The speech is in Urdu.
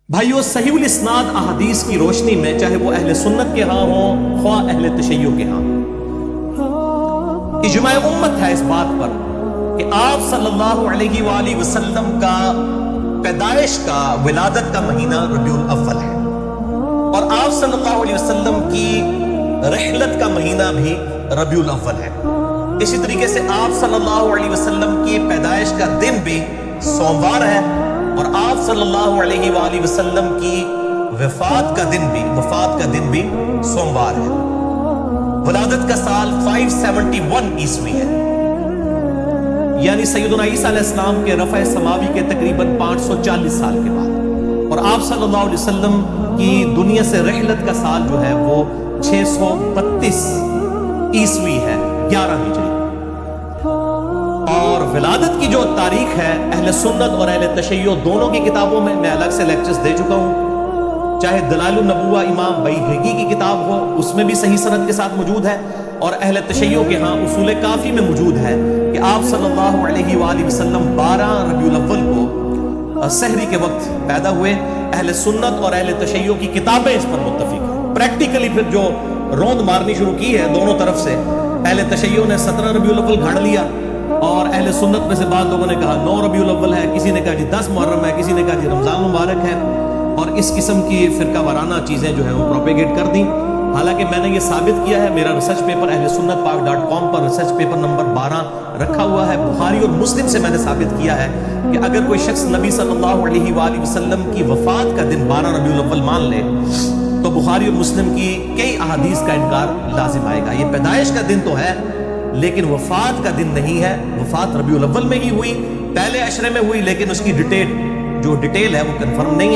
بھائیو، صحیح الاسناد احادیث کی روشنی میں چاہے وہ اہل سنت کے ہاں ہوں خواہ اہل تشیع کے ہاں، اجماع امت ہے اس بات پر کہ آپ صلی اللہ علیہ وآلہ وسلم کا پیدائش کا ولادت کا مہینہ ربیع الاول ہے، اور آپ صلی اللہ علیہ وسلم کی رحلت کا مہینہ بھی ربیع الاول ہے۔ اسی طریقے سے آپ صلی اللہ علیہ وسلم کی پیدائش کا دن بھی سوموار ہے، اور آپ صلی اللہ علیہ وآلہ وسلم کی وفات کا دن بھی سوموار ہے۔ ولادت کا سال 571 عیسوی ہے، یعنی سیدنا عیسیٰ علیہ السلام کے رفع سماوی کے تقریباً 540 سال کے بعد، اور آپ صلی اللہ علیہ وسلم کی دنیا سے رحلت کا سال جو ہے وہ 632 عیسوی ہے، 11 ہجری۔ اور ولادت کی جو تاریخ ہے اہل سنت اور اہل تشیع دونوں کی کتابوں میں الگ سے لیکچرز دے چکا ہوں، چاہے دلائل النبوہ امام بیہقی کی کتاب ہو، اس میں بھی صحیح سند کے ساتھ موجود ہے، اور اہل تشیع کے ہاں اصول کافی میں موجود ہے کہ آپ صلی اللہ علیہ وآلہ وسلم 12 ربیع الاول کو سحری کے وقت پیدا ہوئے۔ اہل سنت اور اہل تشیع کی کتابیں اس پر متفق ہیں۔ پریکٹیکلی پھر جو روند مارنی شروع کی ہے دونوں طرف سے، اہل تشیع نے 17 ربیع الاول گھڑ لیا، اور اہل سنت میں سے بعض لوگوں نے کہا 9 ربیع الاول ہے، کسی نے کہا جی 10 محرم ہے، کسی نے کہا جی رمضان مبارک ہے، اور اس قسم کی فرقہ وارانہ چیزیں جو ہیں وہ پروپیگیٹ کر دیں۔ حالانکہ میں نے یہ ثابت کیا ہے، میرا ریسرچ پیپر اہل سنت پاک.com پر ریسرچ پیپر نمبر 12 رکھا ہوا ہے، بخاری اور مسلم سے میں نے ثابت کیا ہے کہ اگر کوئی شخص نبی صلی اللہ علیہ وآلہ وسلم کی وفات کا دن 12 ربیع الاول مان لے تو بخاری اور مسلم کی کئی احادیث کا انکار لازم آئے گا۔ یہ پیدائش کا دن تو ہے لیکن وفات کا دن نہیں ہے، وفات ربیع الاول میں ہی ہوئی، پہلے عشرے میں ہوئی، لیکن اس کی ڈیٹیل ہے وہ کنفرم نہیں ہے۔